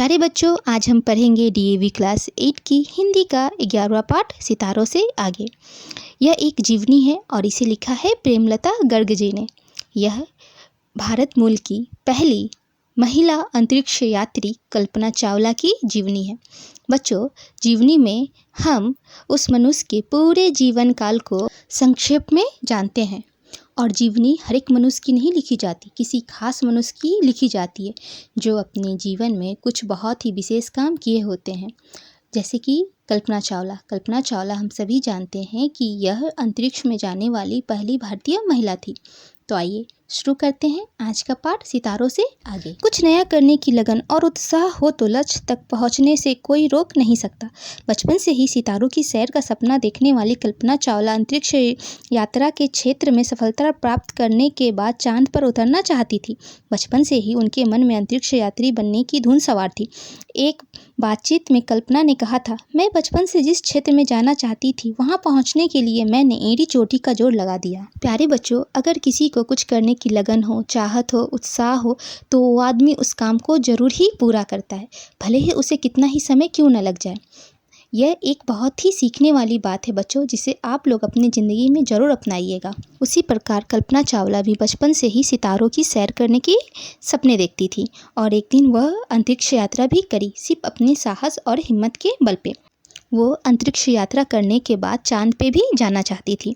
प्यारे बच्चों, आज हम पढ़ेंगे डीएवी क्लास 8 की हिंदी का 11वां पाठ सितारों से आगे। यह एक जीवनी है और इसे लिखा है प्रेमलता गर्ग जी ने। यह भारत मूल की पहली महिला अंतरिक्ष यात्री कल्पना चावला की जीवनी है। बच्चों, जीवनी में हम उस मनुष्य के पूरे जीवन काल को संक्षेप में जानते हैं। और जीवनी हर एक मनुष्य की नहीं लिखी जाती, किसी खास मनुष्य की लिखी जाती है जो अपने जीवन में कुछ बहुत ही विशेष काम किए होते हैं। जैसे कि कल्पना चावला हम सभी जानते हैं कि यह अंतरिक्ष में जाने वाली पहली भारतीय महिला थी। तो आइए शुरू करते हैं आज का पाठ सितारों से आगे। कुछ नया करने की लगन और उत्साह हो तो लक्ष्य तक पहुंचने से कोई रोक नहीं सकता। बचपन से ही सितारों की सैर का सपना देखने वाली कल्पना चावला अंतरिक्ष यात्रा के क्षेत्र में सफलता प्राप्त करने के बाद चांद पर उतरना चाहती थी। बचपन से ही उनके मन में अंतरिक्ष यात्री बनने की धुन सवार थी। एक बातचीत में कल्पना ने कहा था, मैं बचपन से जिस क्षेत्र में जाना चाहती थी वहां पहुंचने के लिए मैंने एड़ी चोटी का जोर लगा दिया। प्यारे बच्चों, अगर किसी को कुछ करने की लगन हो, चाहत हो, उत्साह हो तो वो आदमी उस काम को जरूर ही पूरा करता है, भले ही उसे कितना ही समय क्यों न लग जाए। यह एक बहुत ही सीखने वाली बात है बच्चों, जिसे आप लोग अपनी ज़िंदगी में ज़रूर अपनाइएगा। उसी प्रकार कल्पना चावला भी बचपन से ही सितारों की सैर करने की सपने देखती थी और एक दिन वह अंतरिक्ष यात्रा भी करी, सिर्फ अपने साहस और हिम्मत के बल पे। वो अंतरिक्ष यात्रा करने के बाद चांद पे भी जाना चाहती थी।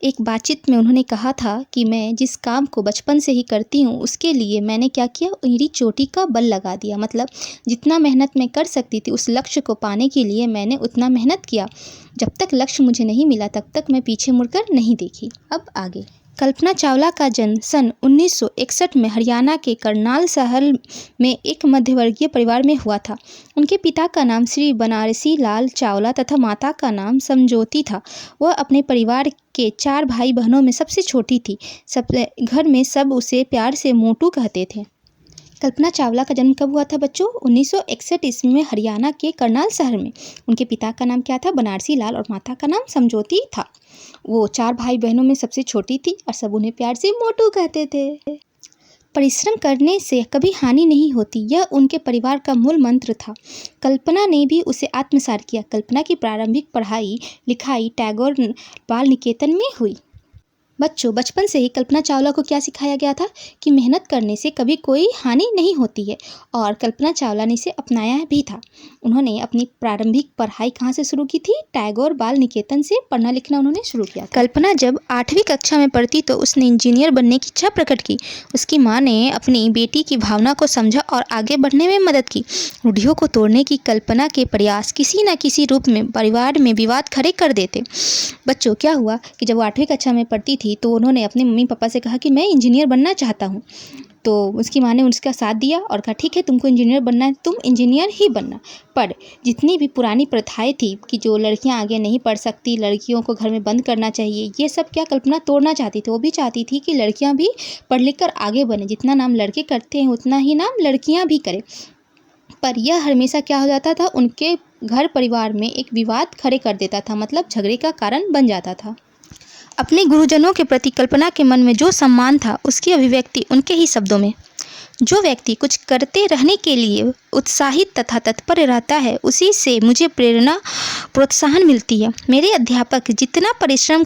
एक बातचीत में उन्होंने कहा था कि मैं जिस काम को बचपन से ही करती हूँ उसके लिए मैंने क्या किया, एड़ी चोटी का बल लगा दिया। मतलब जितना मेहनत मैं कर सकती थी उस लक्ष्य को पाने के लिए मैंने उतना मेहनत किया। जब तक लक्ष्य मुझे नहीं मिला तब तक मैं पीछे मुड़कर नहीं देखी। अब आगे। कल्पना चावला का जन्म सन 1961 में हरियाणा के करनाल शहर में एक मध्यवर्गीय परिवार में हुआ था। उनके पिता का नाम श्री बनारसी लाल चावला तथा माता का नाम समज्योति था। वह अपने परिवार के 4 भाई बहनों में सबसे छोटी थी। सब घर में सब उसे प्यार से मोटू कहते थे। कल्पना चावला का जन्म कब हुआ था बच्चों? 1961 ईस्वी में हरियाणा के करनाल शहर में। उनके पिता का नाम क्या था? बनारसी लाल, और माता का नाम समज्योति था। वो 4 भाई बहनों में सबसे छोटी थी और सब उन्हें प्यार से मोटू कहते थे। परिश्रम करने से कभी हानि नहीं होती, यह उनके परिवार का मूल मंत्र था। कल्पना ने भी उसे आत्मसात किया। कल्पना की प्रारंभिक पढ़ाई लिखाई टैगोर बाल निकेतन में हुई। बच्चों, बचपन से ही कल्पना चावला को क्या सिखाया गया था कि मेहनत करने से कभी कोई हानि नहीं होती है, और कल्पना चावला ने इसे अपनाया भी था। उन्होंने अपनी प्रारंभिक पढ़ाई कहाँ से शुरू की थी? टैगोर बाल निकेतन से पढ़ना लिखना उन्होंने शुरू किया था। कल्पना जब 8वीं कक्षा में पढ़ती तो उसने इंजीनियर बनने की इच्छा प्रकट की। उसकी माँ ने अपनी बेटी की भावना को समझा और आगे बढ़ने में मदद की। रूढ़ियों को तोड़ने की कल्पना के प्रयास किसी न किसी रूप में परिवार में विवाद खड़े कर देते। बच्चों, क्या हुआ कि जब वो 8वीं कक्षा में पढ़ती थी तो उन्होंने अपने मम्मी पापा से कहा कि मैं इंजीनियर बनना चाहता हूँ। तो उसकी माँ ने उसका साथ दिया और कहा ठीक है, तुमको इंजीनियर बनना है, तुम इंजीनियर ही बनना। पर जितनी भी पुरानी प्रथाएं थी कि जो लड़कियां आगे नहीं पढ़ सकती, लड़कियों को घर में बंद करना चाहिए, ये सब क्या कल्पना तोड़ना चाहती थी। वो भी चाहती थी कि लड़कियां भी पढ़ लिख कर आगे बने, जितना नाम लड़के करते हैं उतना ही नाम लड़कियाँ भी करें। पर यह हमेशा क्या हो जाता था, उनके घर परिवार में एक विवाद खड़े कर देता था, मतलब झगड़े का कारण बन जाता था। अपने गुरुजनों के प्रति कल्पना के मन में जो सम्मान था उसकी अभिव्यक्ति उनके ही शब्दों में। जो व्यक्ति कुछ करते रहने के लिए उत्साहित तथा तत्पर रहता है उसी से मुझे प्रेरणा प्रोत्साहन मिलती है। मेरे अध्यापक जितना परिश्रम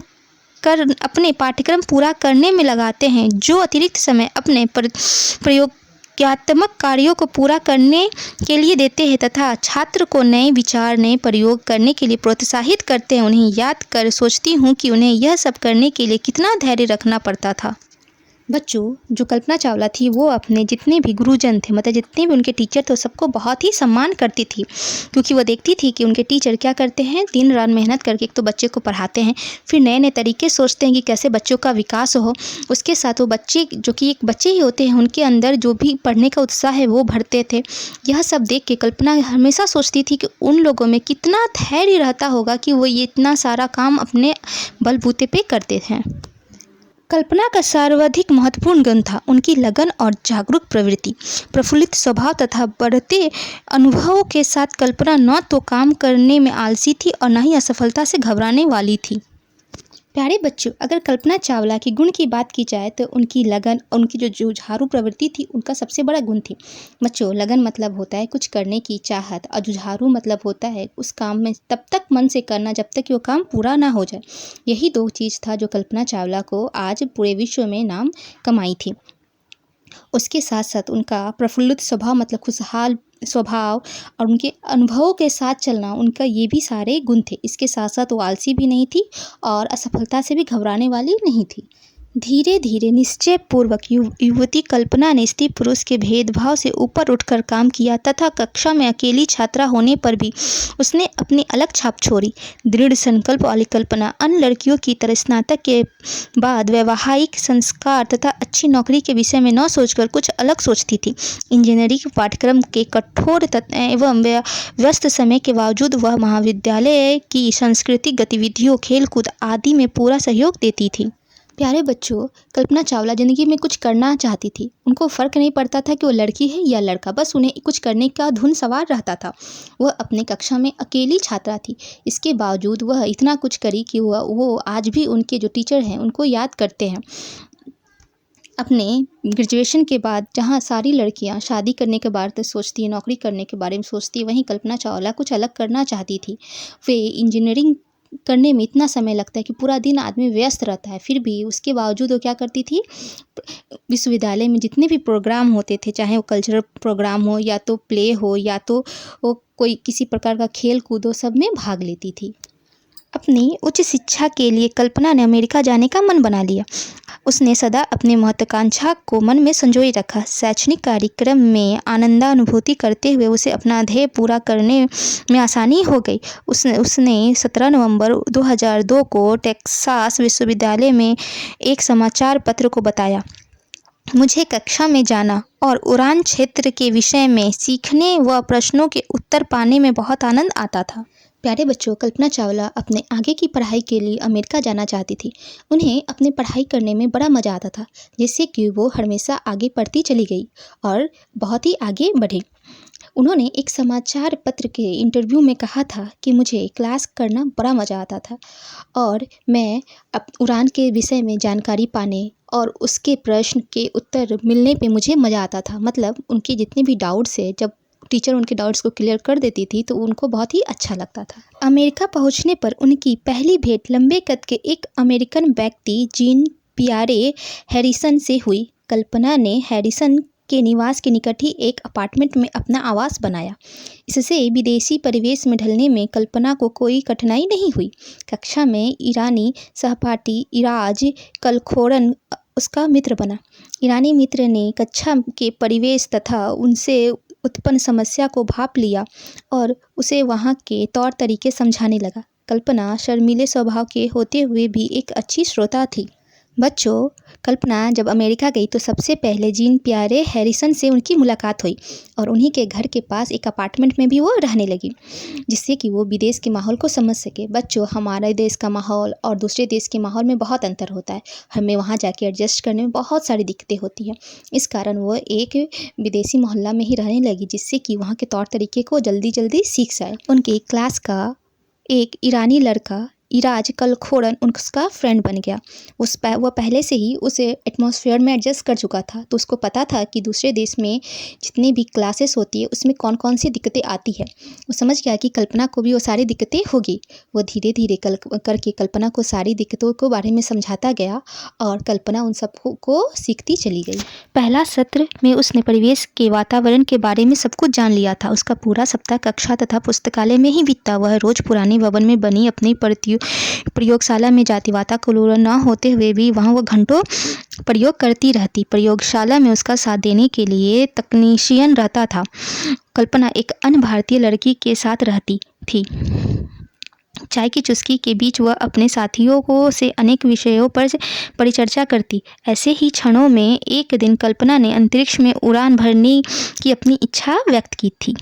कर अपने पाठ्यक्रम पूरा करने में लगाते हैं, जो अतिरिक्त समय अपने प्रयोगात्मक कार्यों को पूरा करने के लिए देते हैं तथा छात्र को नए विचार नए प्रयोग करने के लिए प्रोत्साहित करते हैं, उन्हें याद कर सोचती हूँ कि उन्हें यह सब करने के लिए कितना धैर्य रखना पड़ता था। बच्चों, जो कल्पना चावला थी वो अपने जितने भी गुरुजन थे, मतलब जितने भी उनके टीचर थे, सबको बहुत ही सम्मान करती थी, क्योंकि वो देखती थी कि उनके टीचर क्या करते हैं, दिन रात मेहनत करके एक तो बच्चे को पढ़ाते हैं, फिर नए नए तरीके सोचते हैं कि कैसे बच्चों का विकास हो। उसके साथ वो बच्चे जो कि एक बच्चे ही होते हैं, उनके अंदर जो भी पढ़ने का उत्साह है वो भरते थे। यह सब देख के कल्पना हमेशा सोचती थी कि उन लोगों में कितना धैर्य रहता होगा कि वो ये इतना सारा काम अपने बलबूते पे करते हैं। कल्पना का सर्वाधिक महत्वपूर्ण गुण था उनकी लगन और जागरूक प्रवृत्ति। प्रफुल्लित स्वभाव तथा बढ़ते अनुभवों के साथ कल्पना न तो काम करने में आलसी थी और न ही असफलता से घबराने वाली थी। प्यारे बच्चों, अगर कल्पना चावला के गुण की बात की जाए तो उनकी लगन और उनकी जो जुझारू प्रवृत्ति थी उनका सबसे बड़ा गुण थी। बच्चों, लगन मतलब होता है कुछ करने की चाहत और जुझारू मतलब होता है उस काम में तब तक मन से करना जब तक कि वो काम पूरा ना हो जाए। यही दो चीज़ था जो कल्पना चावला को आज पूरे विश्व में नाम कमाई थी। उसके साथ साथ उनका प्रफुल्लित स्वभाव मतलब खुशहाल स्वभाव और उनके अनुभवों के साथ चलना, उनका ये भी सारे गुण थे। इसके साथ साथ वो आलसी भी नहीं थी और असफलता से भी घबराने वाली नहीं थी। धीरे धीरे निश्चयपूर्वक युवती कल्पना ने स्त्री पुरुष के भेदभाव से ऊपर उठकर काम किया तथा कक्षा में अकेली छात्रा होने पर भी उसने अपनी अलग छाप छोड़ी। दृढ़ संकल्प वाली कल्पना अन्य लड़कियों की तरह स्नातक के बाद वैवाहिक संस्कार तथा अच्छी नौकरी के विषय में न सोचकर कुछ अलग सोचती थी। इंजीनियरिंग पाठ्यक्रम के कठोर एवं व्यस्त समय के बावजूद वह महाविद्यालय की सांस्कृतिक गतिविधियों, खेलकूद आदि में पूरा सहयोग देती थी। प्यारे बच्चों, कल्पना चावला ज़िंदगी में कुछ करना चाहती थी। उनको फ़र्क नहीं पड़ता था कि वो लड़की है या लड़का, बस उन्हें कुछ करने का धुन सवार रहता था। वह अपने कक्षा में अकेली छात्रा थी। इसके बावजूद वह इतना कुछ करी कि वो आज भी उनके जो टीचर हैं उनको याद करते हैं। अपने ग्रेजुएशन के बाद जहाँ सारी लड़कियाँ शादी करने के बारे में सोचती हैं, नौकरी करने के बारे में सोचती है, वहीं कल्पना चावला कुछ अलग करना चाहती थी। वे इंजीनियरिंग करने में इतना समय लगता है कि पूरा दिन आदमी व्यस्त रहता है, फिर भी उसके बावजूद वो क्या करती थी, विश्वविद्यालय में जितने भी प्रोग्राम होते थे, चाहे वो कल्चरल प्रोग्राम हो या तो प्ले हो या तो वो कोई किसी प्रकार का खेल कूद हो, सब में भाग लेती थी। अपनी उच्च शिक्षा के लिए कल्पना ने अमेरिका जाने का मन बना लिया। उसने सदा अपनी महत्वाकांक्षा को मन में संजोए रखा। शैक्षणिक कार्यक्रम में आनंदानुभूति करते हुए उसे अपना ध्येय पूरा करने में आसानी हो गई। उसने 17 नवंबर 2002 को टेक्सास विश्वविद्यालय में एक समाचार पत्र को बताया, मुझे कक्षा में जाना और उड़ान क्षेत्र के विषय में सीखने व प्रश्नों के उत्तर पाने में बहुत आनंद आता था। प्यारे बच्चों, कल्पना चावला अपने आगे की पढ़ाई के लिए अमेरिका जाना चाहती थी। उन्हें अपनी पढ़ाई करने में बड़ा मज़ा आता था, जिससे कि वो हमेशा आगे बढ़ती चली गई और बहुत ही आगे बढ़ी। उन्होंने एक समाचार पत्र के इंटरव्यू में कहा था कि मुझे क्लास करना बड़ा मज़ा आता था और मैं उड़ान के विषय में जानकारी पाने और उसके प्रश्न के उत्तर मिलने पे मुझे मज़ा आता था। मतलब उनके जितने भी डाउट्स है, जब टीचर उनके डाउट्स को क्लियर कर देती थी तो उनको बहुत ही अच्छा लगता था। अमेरिका पहुंचने पर उनकी पहली भेंट लंबे कद के एक अमेरिकन व्यक्ति जीन पियरे हैरिसन से हुई। कल्पना ने हैरिसन के निवास के निकट ही एक अपार्टमेंट में अपना आवास बनाया। इससे विदेशी परिवेश में ढलने में कल्पना को कोई कठिनाई नहीं हुई। कक्षा में ईरानी सहपाठी इराज कलखोरन उसका मित्र बना। ईरानी मित्र ने कक्षा के परिवेश तथा उनसे उत्पन्न समस्या को भांप लिया और उसे वहाँ के तौर तरीके समझाने लगा। कल्पना शर्मीले स्वभाव के होते हुए भी एक अच्छी श्रोता थी। बच्चों, कल्पना जब अमेरिका गई तो सबसे पहले जीन पियरे हैरिसन से उनकी मुलाकात हुई और उन्हीं के घर के पास एक अपार्टमेंट में भी वो रहने लगी, जिससे कि वो विदेश के माहौल को समझ सके। बच्चों, हमारे देश का माहौल और दूसरे देश के माहौल में बहुत अंतर होता है। हमें वहाँ जाके एडजस्ट करने में बहुत सारी दिक्कतें होती हैं। इस कारण वो एक विदेशी मोहल्ला में ही रहने लगी, जिससे कि वहाँ के तौर तरीके को जल्दी जल्दी सीख जाए। उनकी क्लास का एक ईरानी लड़का इराज कलखोरन उसका फ्रेंड बन गया। वह पहले से ही उस एटमॉस्फेयर में एडजस्ट कर चुका था, तो उसको पता था कि दूसरे देश में जितनी भी क्लासेस होती है उसमें कौन कौन सी दिक्कतें आती है। वो समझ गया कि कल्पना को भी वो सारी दिक्कतें होगी। वो धीरे धीरे करके कल्पना को सारी दिक्कतों को बारे में समझाता गया और कल्पना उन सब को सीखती चली गई। पहला सत्र में उसने परिवेश के वातावरण के बारे में सब कुछ जान लिया था। उसका पूरा सप्ताह कक्षा तथा पुस्तकालय में ही बीतता। वह रोज पुराने भवन में बनी अपनी प्रयोगशाला में जाती। वातावरण न होते हुए भी वहाँ वह घंटों प्रयोग करती रहती। प्रयोगशाला में उसका साथ देने के लिए तकनीशियन रहता था। कल्पना एक अन्य भारतीय लड़की के साथ रहती थी। चाय की चुस्की के बीच वह अपने साथियों को से अनेक विषयों पर परिचर्चा करती। ऐसे ही क्षणों में एक दिन कल्पना ने अंतरिक्ष में उड़ान भरने की अपनी इच्छा व्यक्त की थी।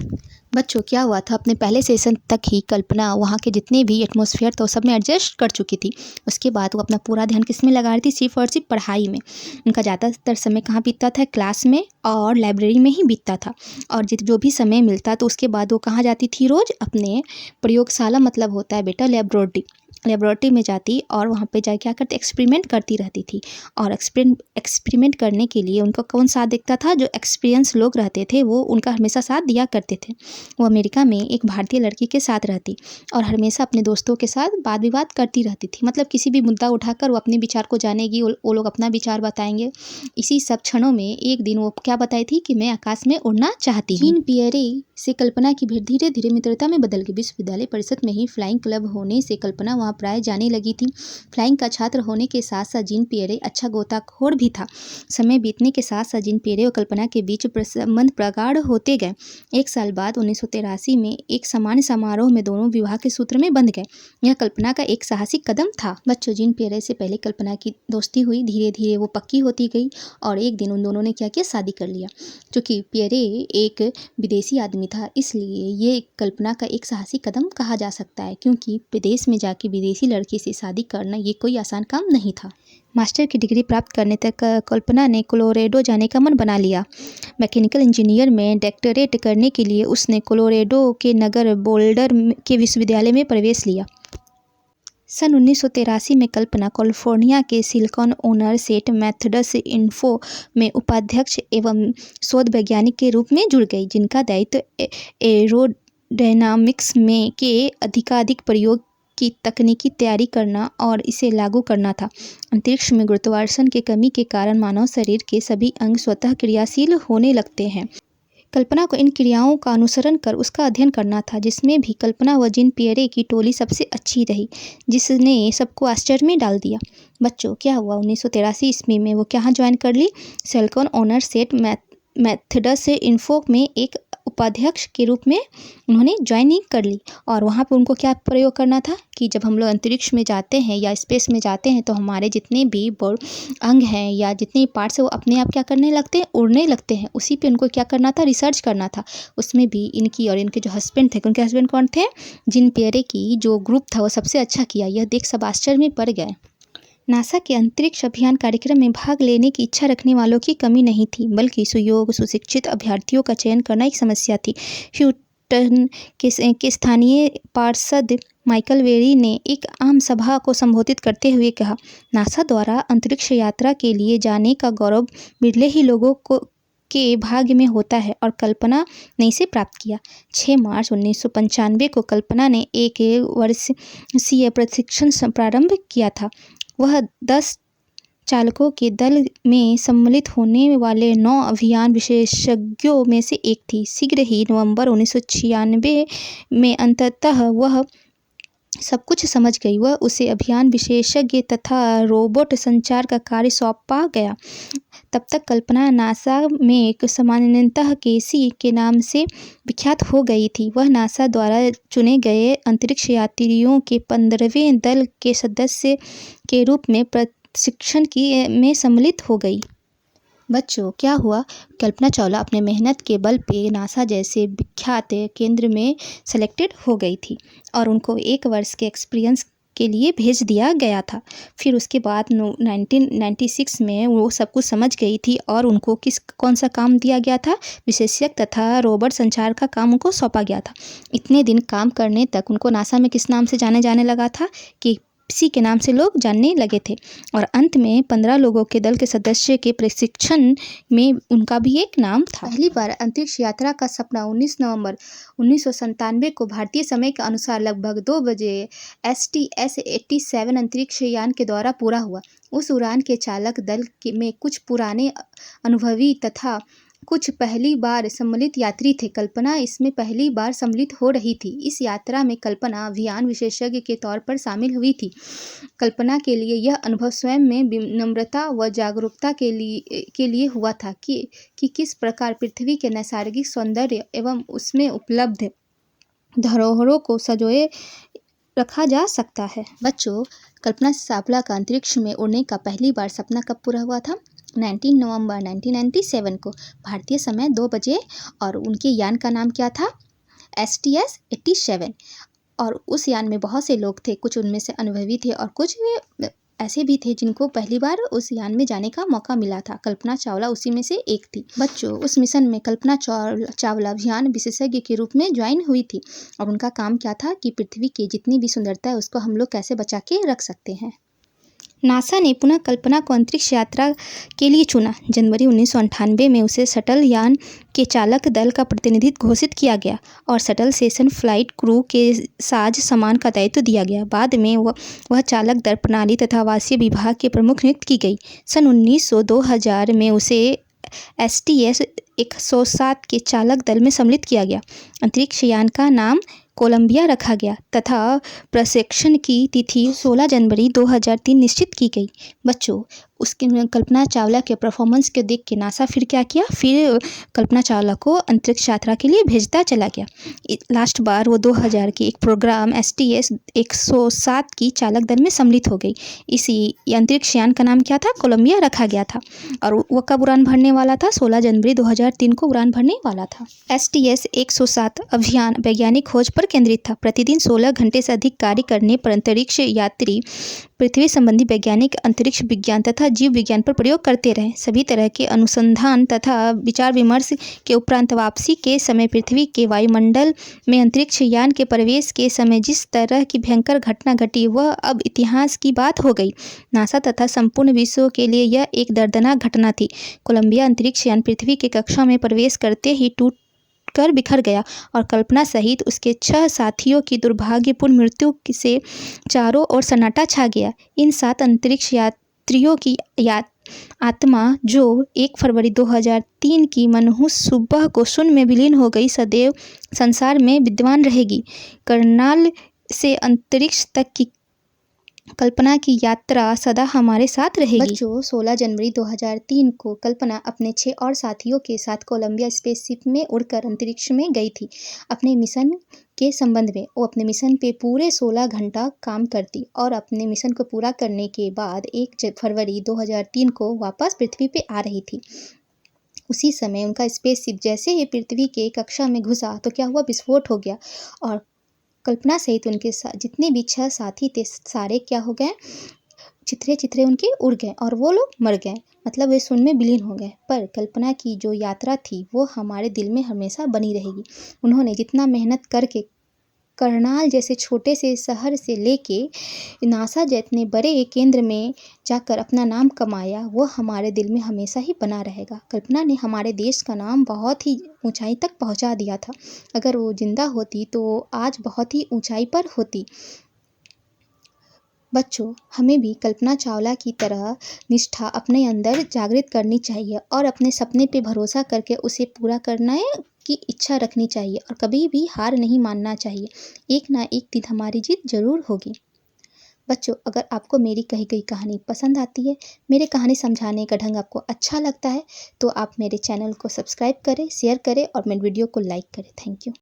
बच्चों, क्या हुआ था, अपने पहले सेशन तक ही कल्पना वहाँ के जितने भी एटमॉस्फेयर था सब में एडजस्ट कर चुकी थी। उसके बाद वो अपना पूरा ध्यान किस में लगा रही थी, सिर्फ और सिर्फ पढ़ाई में। उनका ज़्यादातर समय कहाँ बीतता था, क्लास में और लाइब्रेरी में ही बीतता था। और जो भी समय मिलता तो उसके बाद वो कहाँ जाती थी, रोज़ अपने प्रयोगशाला, मतलब होता है बेटा लेबोरेटरी, लेबोरेटरी में जाती और वहाँ पे जा क्या करती, एक्सपेरिमेंट करती रहती थी। और एक्सपेरिमेंट करने के लिए उनको कौन साथ देखता था, जो एक्सपीरियंस लोग रहते थे वो उनका हमेशा साथ दिया करते थे। वो अमेरिका में एक भारतीय लड़की के साथ रहती और हमेशा अपने दोस्तों के साथ वाद विवाद करती रहती थी। मतलब किसी भी मुद्दा उठाकर वो अपने विचार को जानेगी, वो लोग अपना विचार बताएंगे। इसी सब क्षणों में एक दिन वो क्या बताई थी कि मैं आकाश में उड़ना चाहती हूँ। जीन पियरे से कल्पना की भेंट धीरे धीरे मित्रता में बदल गई। विश्वविद्यालय परिषद में ही फ्लाइंग क्लब होने से कल्पना वहाँ प्राय जाने लगी थी। फ्लाइंग का छात्र होने के साथ साथ जीन पियरे अच्छा गोताखोर भी था। समय बीतने के साथ साथ जीन पियरे और कल्पना के बीच संबंध प्रगाढ़ होते गए। एक साल बाद 1983 में एक सामान्य समारोह में दोनों विवाह के सूत्र में बंध गए। यह कल्पना का एक साहसिक कदम था। बच्चों, जीन पियरे से पहले कल्पना की दोस्ती हुई, धीरे धीरे वो पक्की होती गई और एक दिन उन दोनों ने क्या किया, शादी कर लिया। क्योंकि पियरे एक विदेशी आदमी था, इसलिए ये कल्पना का एक साहसिक कदम कहा जा सकता है, क्योंकि विदेश में जाके विदेशी लड़की से शादी करना ये कोई आसान काम नहीं था। मास्टर की डिग्री प्राप्त करने तक कल्पना ने कोलोरेडो जाने का मन बना लिया। मैकेनिकल इंजीनियर में डॉक्टरेट करने के लिए उसने कोलोरेडो के नगर बोल्डर के विश्वविद्यालय में प्रवेश लिया। सन 1983 में कल्पना कैलिफोर्निया के silicon owner set methods info में उपाध्यक्ष एवं शोध वैज्ञानिक के रूप में जुड़ गई, जिनका दायित्व एरोडायनामिक्स में के अधिकाधिक प्रयोग की तकनीकी तैयारी करना और इसे लागू करना था। अंतरिक्ष में गुरुत्वाकर्षण की कमी के कारण मानव शरीर के सभी अंग स्वतः क्रियाशील होने लगते हैं। कल्पना को इन क्रियाओं का अनुसरण कर उसका अध्ययन करना था, जिसमें भी कल्पना व जीन पियरे की टोली सबसे अच्छी रही, जिसने सबको आश्चर्य में डाल दिया। बच्चों, क्या हुआ, 1983 ईस्वी में वो कहाँ ज्वाइन कर ली, silicon owner set methods info में एक उपाध्यक्ष के रूप में उन्होंने ज्वाइनिंग कर ली। और वहाँ पर उनको क्या प्रयोग करना था कि जब हम लोग अंतरिक्ष में जाते हैं या स्पेस में जाते हैं तो हमारे जितने भी अंग हैं या जितने पार्ट्स हैं वो अपने आप क्या करने लगते हैं, उड़ने लगते हैं। उसी पे उनको क्या करना था, रिसर्च करना था। उसमें भी इनकी और इनके जो हस्बैंड थे, उनके हस्बैंड कौन थे, जीन पियरे की जो ग्रुप था वो सबसे अच्छा किया। यह देख सब आश्चर्य में पड़ गए। नासा के अंतरिक्ष अभियान कार्यक्रम में भाग लेने की इच्छा रखने वालों की कमी नहीं थी, बल्कि सुयोग्य सुशिक्षित अभ्यर्थियों का चयन करना एक समस्या थी। ह्यूस्टन के स्थानीय पार्षद माइकल वेरी ने एक आम सभा को संबोधित करते हुए कहा, नासा द्वारा अंतरिक्ष यात्रा के लिए जाने का गौरव बिरले ही लोगों को के भाग्य में होता है और कल्पना ने इसे प्राप्त किया। 6 मार्च 1995 को कल्पना ने एक वर्षीय प्रशिक्षण प्रारंभ किया था। वह 10 चालकों के दल में सम्मिलित होने वाले 9 अभियान विशेषज्ञों में से एक थी। शीघ्र ही नवंबर 1996 में अंततः वह सब कुछ समझ गई। वह उसे अभियान विशेषज्ञ तथा रोबोट संचार का कार्य सौंपा गया। तब तक कल्पना नासा में एक सामान्यतः केसी के नाम से विख्यात हो गई थी। वह नासा द्वारा चुने गए अंतरिक्ष यात्रियों के 15वें दल के सदस्य के रूप में प्रशिक्षण में सम्मिलित हो गई। बच्चों, क्या हुआ, कल्पना चावला अपने मेहनत के बल पे नासा जैसे विख्यात केंद्र में सेलेक्टेड हो गई थी और उनको 1 वर्ष के एक्सपीरियंस के लिए भेज दिया गया था। फिर उसके बाद 1996 में वो सब कुछ समझ गई थी और उनको कौन सा काम दिया गया था, विशेषज्ञ तथा रोबोट संचार का काम उनको सौंपा गया था। इतने दिन काम करने तक उनको नासा में किस नाम से जाने लगा था कि इसी के नाम से लोग जानने लगे थे। और अंत में 15 लोगों के दल के सदस्य के प्रशिक्षण में उनका भी एक नाम था। पहली बार अंतरिक्ष यात्रा का सपना 19 नवंबर 1997 को भारतीय समय के अनुसार लगभग 2 बजे STS-87 अंतरिक्ष यान के द्वारा पूरा हुआ। उस उड़ान के चालक दल में कुछ पुराने अनुभवी तथा कुछ पहली बार सम्मिलित यात्री थे। कल्पना इसमें पहली बार सम्मिलित हो रही थी। इस यात्रा में कल्पना अभियान विशेषज्ञ के तौर पर शामिल हुई थी। कल्पना के लिए यह अनुभव स्वयं में विनम्रता व जागरूकता के लिए हुआ था कि किस प्रकार पृथ्वी के नैसर्गिक सौंदर्य एवं उसमें उपलब्ध धरोहरों को संजोए रखा जा सकता है। बच्चों, कल्पना चावला का अंतरिक्ष में उड़ने का पहली बार सपना कब पूरा हुआ था? 19 नवंबर 1997 को भारतीय समय 2 बजे और उनके यान का नाम क्या था? STS-87। और उस यान में बहुत से लोग थे, कुछ उनमें से अनुभवी थे और कुछ ऐसे भी थे जिनको पहली बार उस यान में जाने का मौका मिला था। कल्पना चावला उसी में से एक थी। बच्चों, उस मिशन में कल्पना चावला अभियान विशेषज्ञ के रूप में ज्वाइन हुई थी और उनका काम क्या था कि पृथ्वी की जितनी भी सुंदरता है उसको हम लोग कैसे बचा के रख सकते हैं। नासा ने पुनः कल्पना को अंतरिक्ष यात्रा के लिए चुना। जनवरी 1998 में उसे शटल यान के चालक दल का प्रतिनिधित्व घोषित किया गया और शटल स्टेशन फ्लाइट क्रू के साज सामान का दायित्व दिया गया। बाद में वह चालक दल प्रणाली तथा आवासीय विभाग के प्रमुख नियुक्त की गई। सन 2000 में उसे STS 107 के चालक दल में सम्मिलित किया गया। अंतरिक्ष यान का नाम कोलंबिया रखा गया तथा प्रक्षेपण की तिथि 16 जनवरी 2003 निश्चित की गई। बच्चों, उसके कल्पना चावला के परफॉर्मेंस को देख के नासा फिर क्या किया, फिर कल्पना चावला को अंतरिक्ष यात्रा के लिए भेजता चला गया। लास्ट बार वो 2000 के एक प्रोग्राम STS 107 की चालक दल में सम्मिलित हो गई। इसी अंतरिक्ष यान का नाम क्या था, कोलंबिया रखा गया था और वो कब उड़ान भरने वाला था, 16 जनवरी 2003 को उड़ान भरने वाला था। STS 107 अभियान वैज्ञानिक खोज पर केंद्रित था। प्रतिदिन 16 घंटे से अधिक कार्य करने पर अंतरिक्ष यात्री पृथ्वी संबंधी वैज्ञानिक अंतरिक्ष विज्ञान तथा जीव विज्ञान पर प्रयोग करते रहे। सभी तरह के अनुसंधान तथा विचार विमर्श के उपरांत वापसी के समय पृथ्वी के वायुमंडल में अंतरिक्ष यान के प्रवेश के समय जिस तरह की भयंकर घटना घटी वह अब इतिहास की बात हो गई। नासा तथा संपूर्ण विश्व के लिए यह एक दर्दनाक घटना थी। कोलंबिया अंतरिक्ष यान पृथ्वी के कक्षा में प्रवेश करते ही टूट कर बिखर गया और कल्पना सहित उसके 6 साथियों की दुर्भाग्यपूर्ण मृत्यु से चारों ओर सन्नाटा छा गया। इन 7 अंतरिक्ष यात्रियों की आत्मा जो 1 फरवरी 2003 की मनहूस सुबह को शून्य में विलीन हो गई, सदैव संसार में विद्यमान रहेगी। करनाल से अंतरिक्ष तक की कल्पना की यात्रा सदा हमारे साथ रहेगी। बच्चों, 16 जनवरी 2003 को कल्पना अपने 6 और साथियों के साथ कोलंबिया स्पेसशिप में उड़कर अंतरिक्ष में गई थी। अपने मिशन के संबंध में वो अपने मिशन पे पूरे 16 घंटा काम करती और अपने मिशन को पूरा करने के बाद 1 फरवरी 2003 को वापस पृथ्वी पे आ रही थी। उसी समय उनका स्पेसशिप जैसे ही पृथ्वी के कक्षा में घुसा तो क्या हुआ, विस्फोट हो गया और कल्पना सहित उनके जितने भी 6 साथी थे सारे क्या हो गए, चित्रे चित्रे उनके उड़ गए और वो लोग मर गए, मतलब वे शून्य में विलीन हो गए। पर कल्पना की जो यात्रा थी वो हमारे दिल में हमेशा बनी रहेगी। उन्होंने जितना मेहनत करके करनाल जैसे छोटे से शहर से लेके नासा जितने बड़े केंद्र में जाकर अपना नाम कमाया वो हमारे दिल में हमेशा ही बना रहेगा। कल्पना ने हमारे देश का नाम बहुत ही ऊंचाई तक पहुंचा दिया था। अगर वो जिंदा होती तो आज बहुत ही ऊंचाई पर होती। बच्चों, हमें भी कल्पना चावला की तरह निष्ठा अपने अंदर जागृत करनी चाहिए और अपने सपने पे भरोसा करके उसे पूरा करने की इच्छा रखनी चाहिए और कभी भी हार नहीं मानना चाहिए। एक ना एक दिन हमारी जीत जरूर होगी। बच्चों, अगर आपको मेरी कही गई कहानी पसंद आती है, मेरे कहानी समझाने का ढंग आपको अच्छा लगता है तो आप मेरे चैनल को सब्सक्राइब करें, शेयर करें और मेरे वीडियो को लाइक करें। Thank you.